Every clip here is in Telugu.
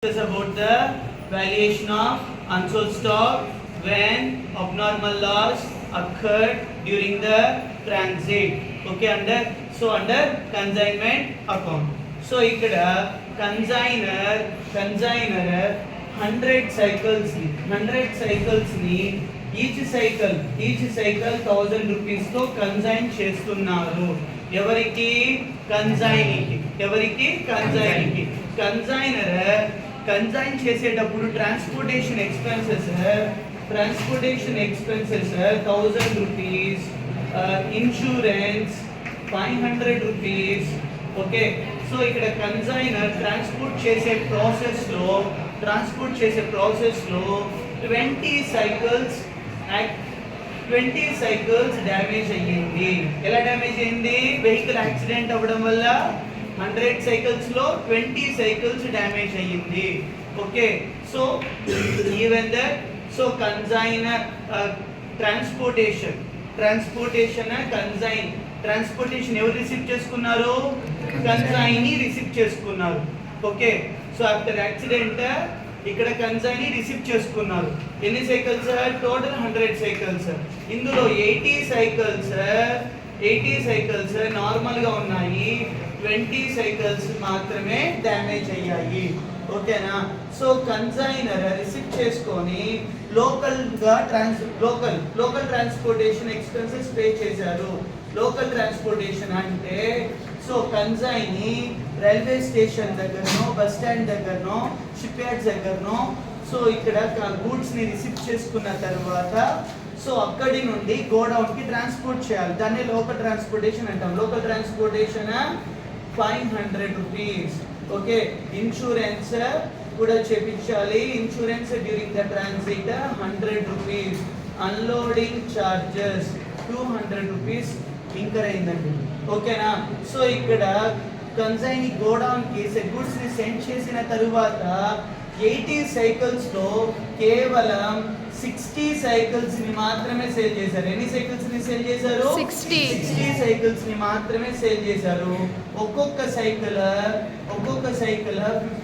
Is about the valuation of unsold stock when abnormal loss occurred during the transit. Okay, under consignment account. So ikkada consigner 100 cycles ni each cycle 1000 rupees తో కన్సైన్ చేస్తున్నారు. ఎవరికి? కన్సైనీకి. కన్సైనర్ కన్సైన్ చేసేటప్పుడు transportation expenses 1000 rupees, insurance 500 rupees. Okay, so ఇక్కడ కన్సైనర్ ట్రాన్స్పోర్ట్ చేసే ప్రాసెస్ లో 20 సైకిల్స్ డ్యామేజ్ అయ్యింది. ఎలా డ్యామేజ్ అయింది? వెహికల్ యాక్సిడెంట్ అవ్వడం వల్ల 100 సైకిల్స్ లో 20 సైకిల్స్ డ్యామేజ్ అయ్యింది. Okay, so even that consignor transportation ఎవరు రిసీవ్ చేసుకున్నారు? కన్సైనీ రిసీవ్ చేసుకున్నారు. ఓకే, సో ఆఫ్టర్ యాక్సిడెంట్ ఇక్కడ కన్సైనీ రిసీవ్ చేసుకున్నారు. ఎన్ని సైకిల్స్? Total 100 cycles. ఇందులో 80 సైకిల్స్ నార్మల్ గా ఉన్నాయి, 20 సైకిల్స్ మాత్రమే డ్యామేజ్ అయ్యాయి. ఓకేనా? సో కన్సైనర్ రిసీవ్ చేసుకొని లోకల్ ట్రాన్స్పోర్టేషన్ ఎక్స్పెన్సెస్ పే చేశారు. లోకల్ ట్రాన్స్పోర్టేషన్ అంటే సో కన్సైనీ రైల్వే స్టేషన్ దగ్గరనో, బస్ స్టాండ్ దగ్గరనో, షిప్ యార్డ్స్ దగ్గరనో సో ఇక్కడ గూడ్స్ ని రిసీవ్ చేసుకున్న తర్వాత సో అక్కడి నుండి గోడౌన్ కి ట్రాన్స్పోర్ట్ చేయాలి. దాన్ని లోకల్ ట్రాన్స్పోర్టేషన్ అంటాం. Local transportation 500 rupees. Okay, insurance కూడా చేపించాలి. Insurance during the transit 100 rupees. Unloading charges 200 rupees incur అయిందండి. ఓకేనా? సో ఇక్కడ కన్సైనీ గోడౌన్ కి గూడ్స్ ని సెండ్ చేసిన తరువాత 80 సైకిల్స్ లో కేవలం 60 సైకిల్స్ ని మాత్రమే సేల్ చేశారు. ఎన్ని సైకిల్స్ ని సేల్ చేశారు? 60 సైకిల్స్ ని మాత్రమే సేల్ చేశారు. ఒక్కొక్క సైకిల్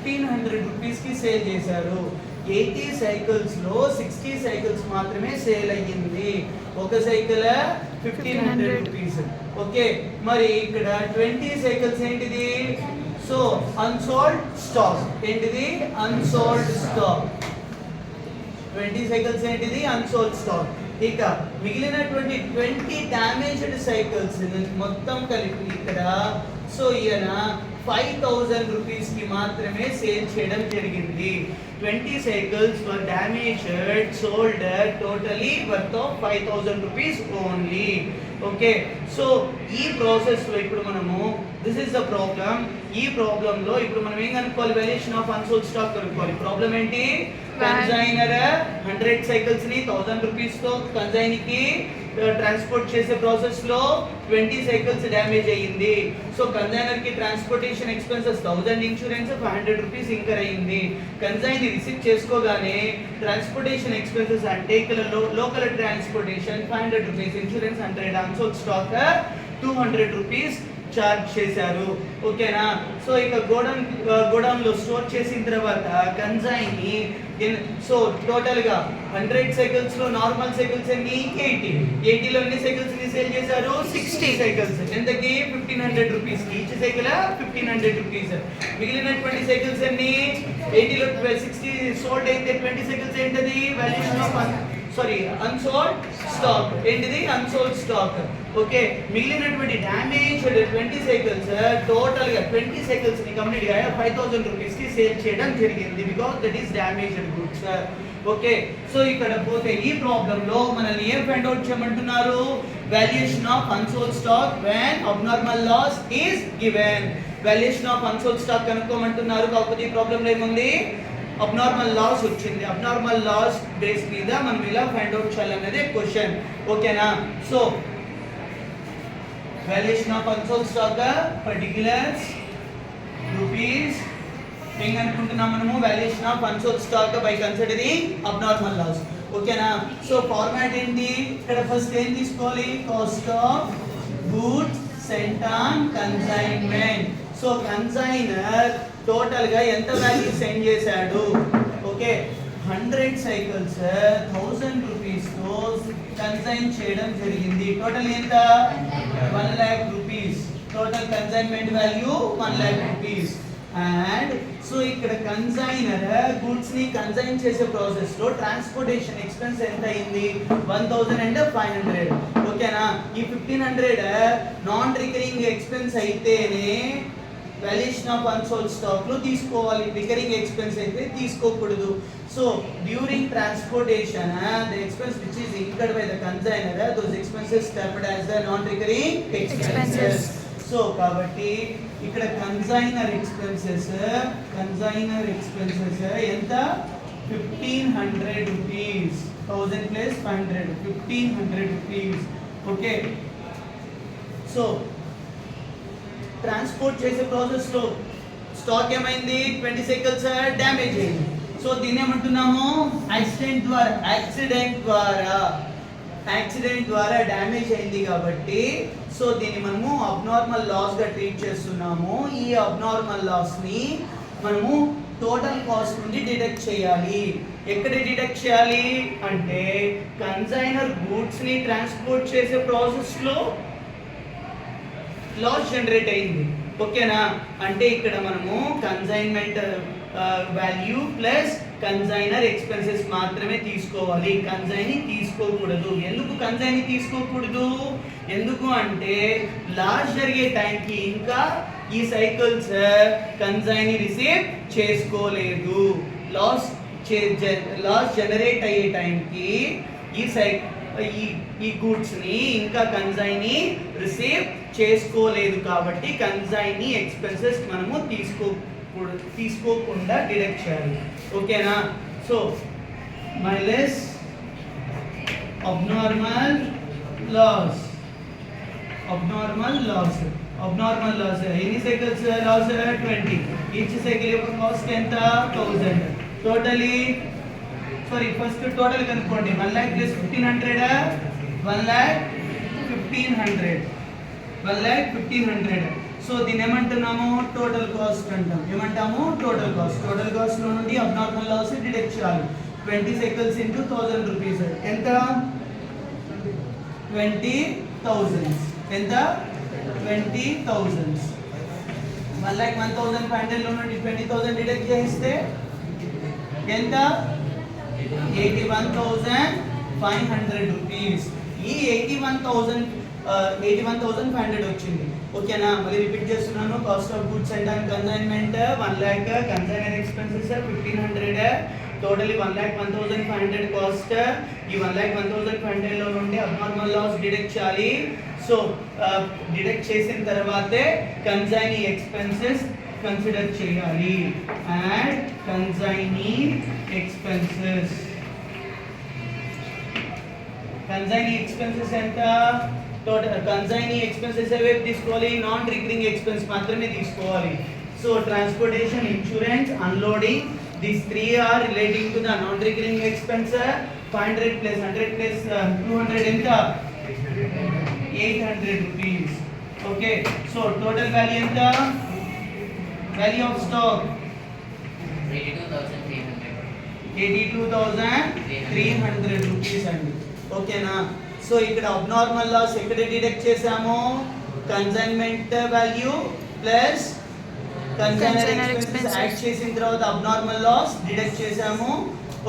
1500 రూపీస్ కి సేల్ చేశారు. 80 సైకిల్స్ లో 60 సైకిల్స్ మాత్రమే సేల్ అయ్యింది. ఒక సైకిల్ 1500 రూపీస్. ఓకే, మరి ఇక్కడ 20 సైకిల్స్ ఏంటిది? So unsold stock. ఏంటిది? Unsold stock. 20 సైకిల్స్ ఏంటిది? Unsold stock. ఇక మిగిలినటువంటి 20 డ్యామేజ్డ్ సైకిల్స్ మొత్తం కలిపి ఇక్కడ సో ఈయన 5000 రూపీస్ కి మాత్రమే సేల్ చేయడం జరిగింది. 20 cycles were damaged, sold totally worth of 5000 rupees only. Okay, so ఈ ప్రాసెస్ లో ఇప్పుడు మనము this is the problem. ఈ ప్రాబ్లం లో ఇప్పుడు మనం ఏం కనుక్కోవాలి? వాల్యుయేషన్ ఆఫ్ అన్సోల్డ్ స్టాక్ కనుక్కోవాలి. ప్రాబ్లం ఏంటి? కన్సైనర్ 100 సైకిల్స్ ని 1000 రూపీస్ తో కన్సైనీకి ట్రాన్స్పోర్ట్ చేసే ప్రాసెస్ లో 20 సైకిల్స్ డ్యామేజ్ అయ్యింది. సో కన్సైనర్ కి transportation expenses 1000, insurance 500 rupees incur అయ్యింది. కన్సైనీ రిసీవ్ చేసుకోగానే ట్రాన్స్పోర్టేషన్ ఎక్స్పెన్సెస్ అంటే ఇక్కడ local transportation 500 rupees, insurance 100, unsold stock 200 rupees charge చేశారు. ఓకేనా? సో ఇక గోడౌన్ లో స్టోర్ చేసిన తర్వాత కన్సైనీ సో టోటల్ గా 100 సైకిల్స్ లో నార్మల్ సైకిల్స్ ఎన్ని? 80 లో ఎన్ని సైకిల్స్ ని సేల్ చేశారు? 60 సైకిల్స్. ఎంతకి? 1500 రూపీస్ కి. Each cycle 1500 rupees. మిగిలినటువంటి సైకిల్స్ ఎన్ని? 80 లో 60 సోల్డ్ అయితే 20 సైకిల్స్ ఏంటది? Valuation of unsold stock. ఏంటిది? Unsold stock. ఓకే, మిగిలినటువంటి డ్యామేజ్డ్ 20 సైకిల్స్ టోటల్ గా 20 సైకిల్స్ ని కంప్లీట్ గా 5000 రూపీస్ కి సేల్ చేయడం జరిగింది. Because that is damaged goods. Okay, so ఇక్కడ పోతే ఈ ప్రాబ్లం లో మనల్ని ఏం ఫైండ్ అవుట్ చేయమంటున్నారు? Valuation of unsold stock when abnormal loss is given. Valuation of unsold stock కనుక్కోమంటున్నారు. కాకపోతే ఈ ప్రాబ్లం లో ఏముంది? అబ్నార్మల్ లాస్ వచ్చింది. అబ్నార్మల్ లాస్ బేస్ మీద మనం ఇలా ఫైండ్ అవుట్ చేయాలనేది క్వశ్చన్. ఓకేనా? So valuation of unsold stock particulars rupees ఏం అనుకుంటున్నాం మనము? Valuation of unsold stock by considering abnormal loss. ఓకేనా? సో ఫార్మాట్ ఏంటి? ఇక్కడ ఫస్ట్ ఏం తీసుకోవాలి? Cost of goods sent on consignment. So consignor total గా ఎంత వాల్యూ సెండ్ చేశాడు. ఓకే 100 సైకిల్స్ 1000 రూపీస్ తో కన్సైన్ చేయడం జరిగింది. టోటల్ ఎంత 1 lakh rupees. Total consignment value 1 lakh rupees. And so ఇక్కడ కన్సైనర్ గూడ్స్ ని కన్సైన్ చేసే ప్రాసెస్ లో ట్రాన్స్పోర్టేషన్ ఎక్స్పెన్స్ ఎంత అయింది 1500. ఓకేనా. ఈ 1500 నాన్ రికరింగ్ ఎక్స్పెన్స్ అయితేనే వాల్యుయేషన్ ఆఫ్ అన్సోల్డ్ స్టాక్ లో తీసుకోవాలి, రికరింగ్ ఎక్స్పెన్స్ అయితే తీసుకోకూడదు. So during transportation the expense which is incurred by the consignor those expenses stamped as the non recurring expenses. So కాబట్టి ఇక్కడ కన్సైనర్ ఎక్స్పెన్సెస్ ఎంత 1500 rupees. 1000 plus 500 1500 rupees. Okay so transport చేసే ప్రాసెస్ లో స్టాక్ ఏమైంది 20 సైకిల్స్ డ్యామేజ్ అయింది. సో దీన్ని ఏమంటున్నాము యాక్సిడెంట్ ద్వారా డ్యామేజ్ అయింది కాబట్టి సో దీన్ని మనము అబ్నార్మల్ లాస్ గా ట్రీట్ చేస్తున్నాము. ఈ అబ్నార్మల్ లాస్ ని మనము టోటల్ కాస్ట్ నుండి డిడక్ట్ చేయాలి. ఎక్కడ డిడక్ట్ చేయాలి అంటే కన్సైనర్ గూడ్స్ ని ట్రాన్స్పోర్ట్ చేసే ప్రాసెస్ లో లాస్ జనరేట్ అయింది. ఓకేనా. అంటే ఇక్కడ మనము consignment value plus consignor expenses మాత్రమే తీసుకోవాలి, కన్సైన్ తీసుకోకూడదు. ఎందుకు కన్సైన్ తీసుకోకూడదు? ఎందుకు అంటే లాస్ జరిగే టైంకి ఇంకా ఈ సైకిల్స్ కన్సైన్ రిసీవ్ చేసుకోలేదు. లాస్ జనరేట్ అయ్యే టైంకి ఈ గూడ్స్ ని ఇంకా కన్సైన్ రిసీవ్ చేసుకోలేదు కాబట్టి కన్సైన్ ఎక్స్పెన్సెస్ మనము తీసుకోకుండా డిడక్ట్ చేయాలి. ఓకేనా. సో మైలెస్ అబ్నార్మల్ లాస్ ఎన్ని సైకిల్స్ లాస్ 20. ఈచ్ సైకిల్ యొక్క కాస్ట్ ఎంత 1000. టోటలీ ఫస్ట్ టోటల్ కనుక్కోండి. 1 lakh plus 1500 1 lakh 1500. సో దీన్ని ఏమంటున్నాము టోటల్ కాస్ట్ అంటాం. ఏమంటాము టోటల్ కాస్ట్. టోటల్ కాస్ట్ లో నుండి అబ్నార్మల్ లాస్ డిడక్ట్ చేయాలి. 20 సైకిల్స్ ఇంటూ 1000 రూపీస్ ఎంత 20,000. ఎంత 20,000. 1,01,500 లో నుండి 20,000 డిడక్ట్ చేస్తే ఎంత 81,500 రూపీస్. ఈ 81,500 వచ్చింది. ఓకేనా. మళ్ళీ రిపీట్ చేస్తున్నాను. Cost of goods and consignment 1 lakh, consignor expenses 1500, totally 1,01,500 cost. ఈ 1,01,500 లో నుండి అబ్నార్మల్ లాస్ డిడక్ట్ చేయాలి. సో డిడక్ట్ చేసిన తర్వాతే కన్సైన్ ఎక్స్పెన్సెస్ కన్సిడర్ చేయాలి. అండ్ కన్సైన్ ఎక్స్పెన్సెస్ ఎంత టోటల్ కన్సైన్ ఎక్స్పెన్సెస్ ఏవేవి తీసుకోవాలి? నాన్ రికరింగ్ ఎక్స్పెన్స్ మాత్రమే తీసుకోవాలి. So transportation, insurance, unloading, these 3 are relating to the non recurring expense. 500 plus 100 plus 200 ఎంత 800 rupees. Okay, so total value ఎంత? Value of stock 82,300 rupees అండి. ఓకేనా. సో ఇక్కడ అబ్నార్మల్ లాస్ ఎక్కడ డిడక్ట్ చేసాము? Consignment value plus consignor expenses add చేసిన తర్వాత అబ్నార్మల్ లాస్ డిడక్ట్ చేసాము.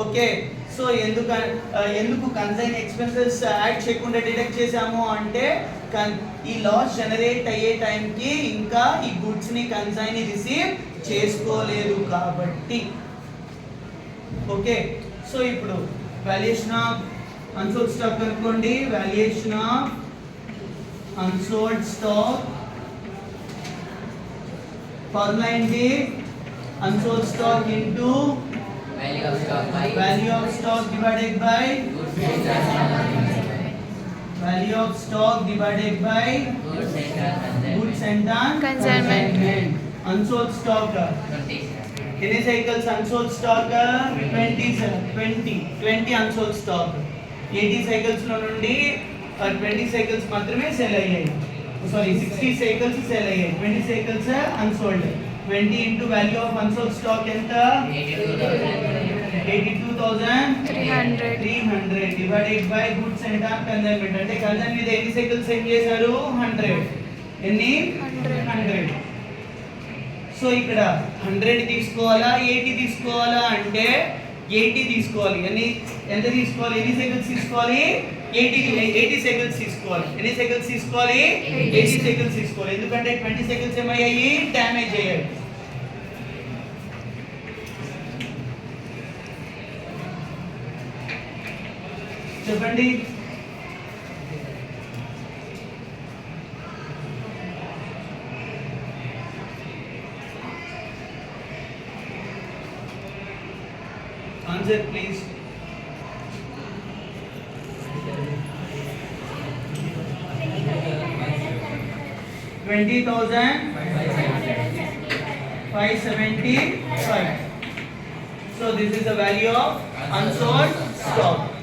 ఓకే. సో ఎందుకు కన్సైన్ ఎక్స్పెన్సెస్ యాడ్ చేయకుండా డిడక్ట్ చేసాము అంటే ఈ లాస్ జనరేట్ అయ్యే టైంకి ఇంకా ఈ గుడ్స్ ని కన్సైన్ రిసీవ్ చేసుకోలేదు కాబట్టి. ఓకే. సో ఇప్పుడు వాల్యుయేషన్ ఆఫ్ అన్సోల్డ్ స్టాక్ కనుక్కోండి. Valuation of unsold stock formula ఏంటి? Unsold stock into value of stock divided by value of stock divided by goods and consignment. Unsold stock कितने cycles unsold stock 20 unsold stock. 80 cycles లో నుండి 20 cycles మాత్రమే సెల్ అయ్యాయి. సారీ 60 cycles సెల్ అయ్యాయి, 20 cycles unsold. 20 into value of unsold stock ఎంత 82,300 divided by goods sent on consignment అంటే కన్సైన్ మీద ఎన్ని సైకిల్స్ సెండ్ చేశారు 100 ఎన్ని 100 సో ఇక్కడ 100 తీసుకోవాలా 80 తీసుకోవాలా అంటే 80 తీసుకోవాలి ఎంత తీసుకోవాలి ఎన్ని సైకిల్స్ తీసుకోవాలి 80 సైకిల్స్ తీసుకోవాలి ఎన్ని సైకిల్స్ తీసుకోవాలి 80 సైకిల్స్ తీసుకోవాలి ఎందుకంటే 20 సైకిల్స్ ఏమయ్యాయి డ్యామేజ్ అయ్యాయి చెప్పండి answer please 20,575. So this is the value of unsold stock.